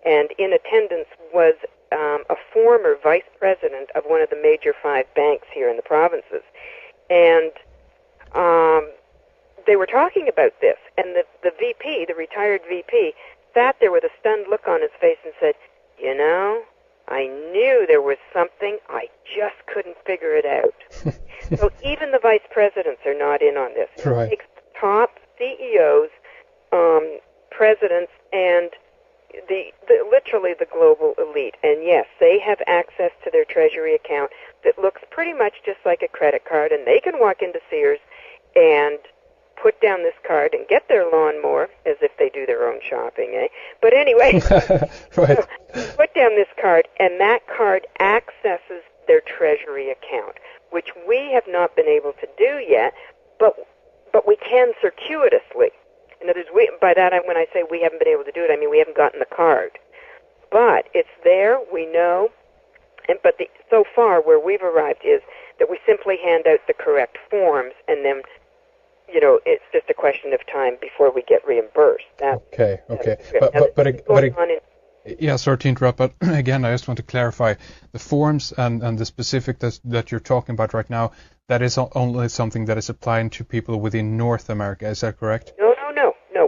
and in attendance was a former vice president of one of the major 5 banks here in the provinces. And they were talking about this, and the VP, the retired VP, sat there with a stunned look on his face and said, you know, I knew there was something, I just couldn't figure it out. So even the vice presidents are not in on this. Right. It takes top CEOs, presidents, and literally the global elite. And yes, they have access to their treasury account that looks pretty much just like a credit card, and they can walk into Sears and put down this card and get their lawnmower, as if they do their own shopping, eh? But anyway, right. So put down this card, and that card accesses their treasury account, which we have not been able to do yet, but we can circuitously. In other words, by that, when I say we haven't been able to do it, I mean we haven't gotten the card. But it's there, we know, but so far where we've arrived is that we simply hand out the correct forms, and then, you know, it's just a question of time before we get reambused. Okay. Yeah, sorry to interrupt, but again, I just want to clarify the forms and the specific that you're talking about right now. That is only something that is applying to people within North America. Is that correct? No.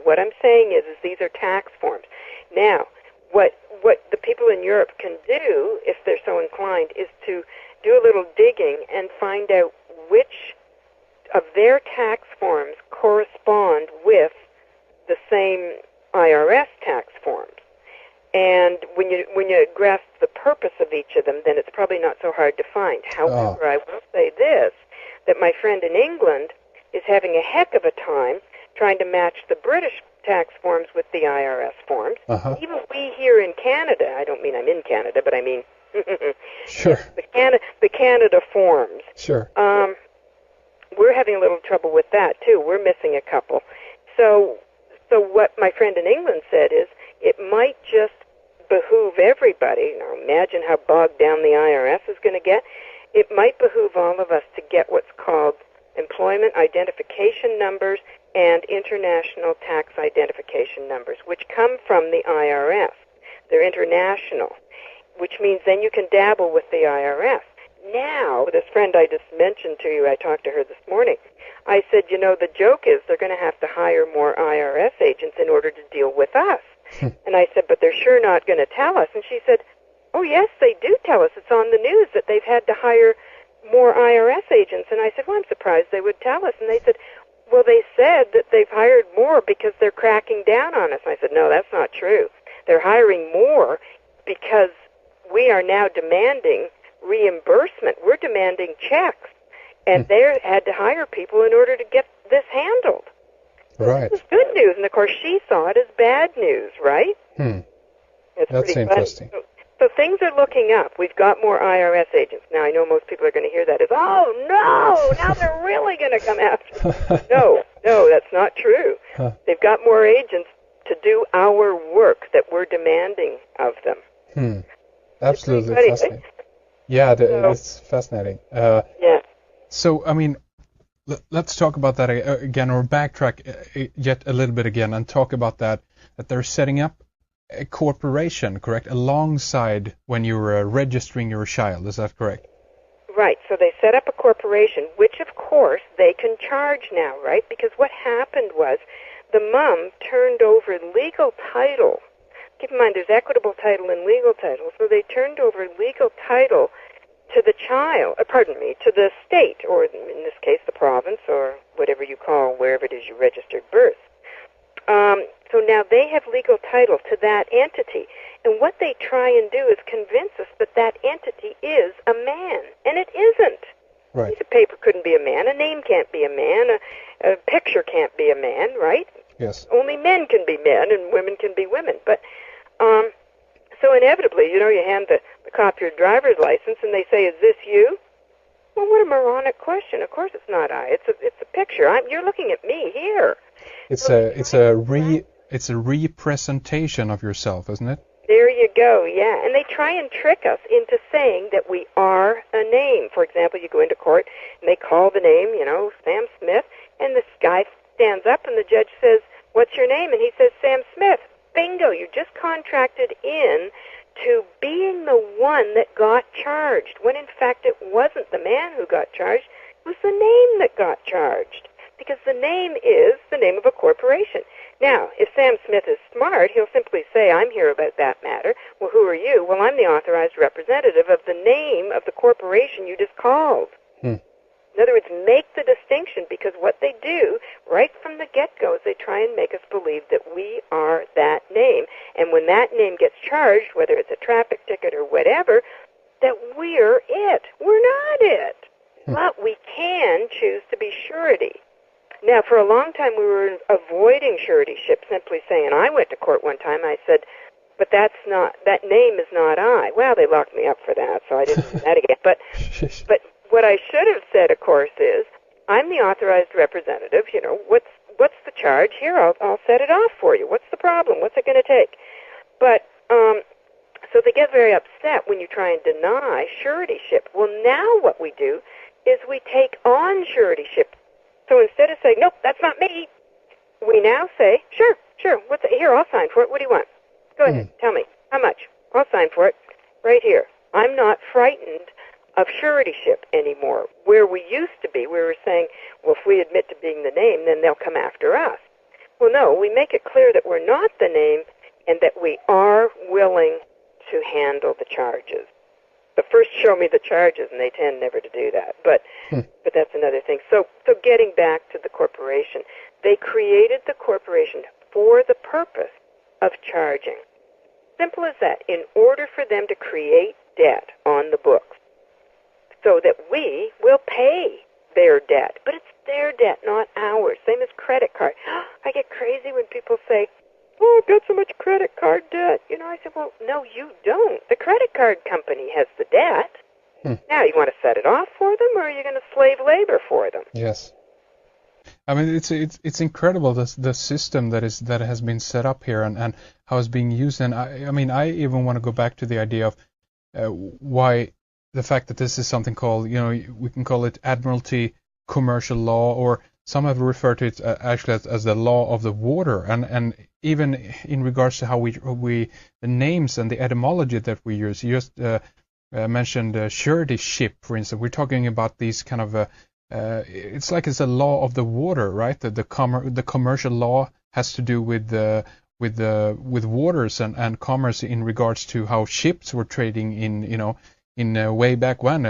What I'm saying is these are tax forms. Now, what the people in Europe can do, if they're so inclined, is to do a little digging and find out which of their tax forms correspond with the same IRS tax forms. And when you grasp the purpose of each of them, then it's probably not so hard to find. However, I will say this, that my friend in England is having a heck of a time trying to match the British tax forms with the IRS forms. Uh-huh. Even we here in Canada, I don't mean I'm in Canada, but I mean sure. the Canada forms. Sure. We're having a little trouble with that too. We're missing a couple. So what my friend in England said is it might just behoove everybody. Now imagine how bogged down the IRS is going to get. It might behoove all of us to get what's called employment identification numbers and international tax identification numbers, which come from the IRS. They're international, which means then you can dabble with the IRS. Now, this friend I just mentioned to you, I talked to her this morning, I said, you know, the joke is they're going to have to hire more IRS agents in order to deal with us. And I said, but they're sure not going to tell us. And she said, oh, yes, they do tell us. It's on the news that they've had to hire more IRS agents. And I said, well, I'm surprised they would tell us. And they said, well, they said that they've hired more because they're cracking down on us. And I said, no, that's not true. They're hiring more because we are now demanding reimbursement. We're demanding checks. And they had to hire people in order to get this handled. Right. This is good news. And, of course, she saw it as bad news, right? It's That's pretty interesting. So things are looking up. We've got more IRS agents. Now, I know most people are going to hear that as, oh, no, now they're really going to come after us. No, that's not true. They've got more agents to do our work that we're demanding of them. Absolutely fascinating. Yeah, it's fascinating. Yeah. So, I mean, let's talk about that again, or backtrack yet a little bit again and talk about that they're setting up a corporation, correct, alongside when you're registering your child. Is that correct? Right. So they set up a corporation, which, of course, they can charge now, right? Because what happened was the mom turned over legal title. Keep in mind, there's equitable title and legal title. So they turned over legal title to the child, to the state, or in this case, the province, or whatever you call wherever it is you registered birth. So now they have legal title to that entity. And what they try and do is convince us that that entity is a man. And it isn't. Right. A piece of paper couldn't be a man. A name can't be a man. A picture can't be a man, right? Yes. Only men can be men and women can be women. But so inevitably, you hand the cop your driver's license and they say, is this you? Well, what a moronic question. Of course it's not I. It's a picture. You're looking at me here. It's a representation of yourself, isn't it? There you go, yeah. And they try and trick us into saying that we are a name. For example, you go into court and they call the name, Sam Smith, and this guy stands up and the judge says, what's your name? And he says, Sam Smith. bingo, you just contracted in to being the one that got charged, when in fact it wasn't the man who got charged, it was the name that got charged, because the name is the name of a corporation. Now, if Sam Smith is smart, he'll simply say, I'm here about that matter. Well, who are you? Well, I'm the authorized representative of the name of the corporation you just called. In other words, make the distinction, because what they do right from the get-go is they try and make us believe that we are that name. And when that name gets charged, whether it's a traffic ticket or whatever, that we're it. We're not it. But we can choose to be surety. Now, for a long time, we were avoiding suretyship, simply saying, I went to court one time, I said, but that name is not I. Well, they locked me up for that, so I didn't do that again. But what I should have said, of course, is, I'm the authorized representative. You know, what's the charge? Here, I'll set it off for you. What's the problem? What's it going to take? But so they get very upset when you try and deny suretyship. Well, now what we do is we take on suretyship. So instead of saying, nope, that's not me, we now say, sure, here, I'll sign for it. What do you want? Go ahead, tell me. How much? I'll sign for it. Right here. I'm not frightened of suretyship anymore. Where we used to be, we were saying, well, if we admit to being the name, then they'll come after us. Well, no, we make it clear that we're not the name and that we are willing to handle the charges. But first show me the charges, and they tend never to do that. But that's another thing. So getting back to the corporation, they created the corporation for the purpose of charging. Simple as that. In order for them to create debt on the books, so that we will pay their debt. But it's their debt, not ours. Same as credit card. I get crazy when people say, oh, I've got so much credit card debt. You know, I said, well, no, you don't. The credit card company has the debt. Now, you want to set it off for them, or are you going to slave labor for them? Yes. I mean, it's incredible, the system that has been set up here and how it's being used. And I even want to go back to the idea of why the fact that this is something called, we can call it Admiralty commercial law, or some have referred to it actually as the law of the water. And even in regards to how we the names and the etymology that we use, you just mentioned suretyship, for instance. We're talking about these kind of it's like it's a law of the water, right? The commercial law has to do with waters and commerce in regards to how ships were trading in way back when,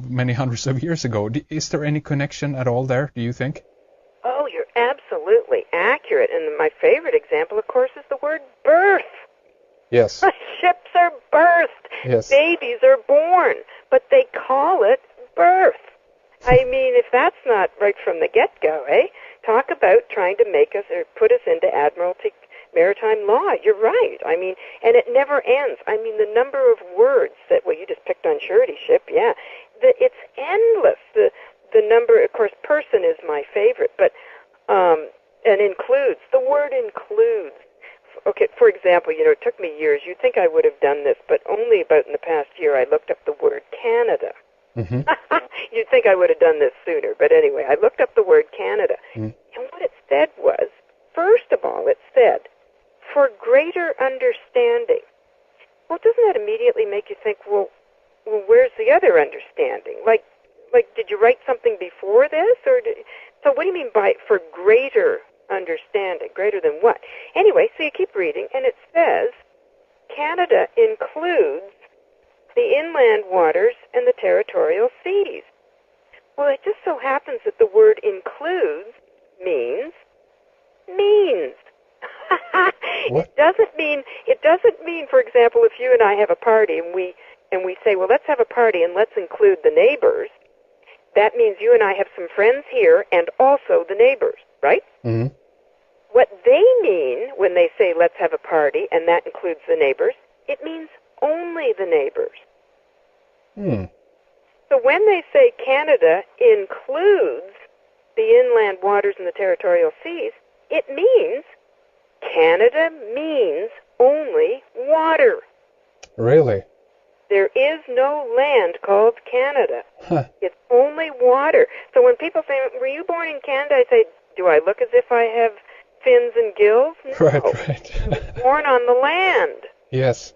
many hundreds of years ago. Is there any connection at all there, do you think? Oh, you're absolutely accurate. And my favorite example, of course, is the word birth. Yes. Ships are birthed. Yes. Babies are born, but they call it birth. I mean, if that's not right from the get-go, Talk about trying to make us or put us into Admiralty maritime law. You're right. I mean, and it never ends. I mean, the number of words that, well, you just picked on suretyship, yeah. It's endless. The number, of course, person is my favorite, but, and includes. The word includes. Okay, for example, it took me years. You'd think I would have done this, but only about in the past year I looked up the word Canada. Mm-hmm. You'd think I would have done this sooner, but anyway, I looked up the word Canada, and what it said was, first of all, it said, for greater understanding. Well, doesn't that immediately make you think, well, where's the other understanding? Like, did you write something before this, so what do you mean by for greater understanding? Greater than what? Anyway, so you keep reading, and it says, Canada includes the inland waters and the territorial seas. Well, it just so happens that the word includes means. What? It doesn't mean, for example, if you and I have a party and we say, well, let's have a party and let's include the neighbors. That means you and I have some friends here and also the neighbors, right? Mm-hmm. What they mean when they say let's have a party and that includes the neighbors, it means only the neighbors. So when they say Canada includes the inland waters and the territorial seas, it means Canada means only water. Really? There is no land called Canada. Huh. It's only water. So when people say, were you born in Canada? I say, do I look as if I have fins and gills? No. Right. Born on the land. Yes.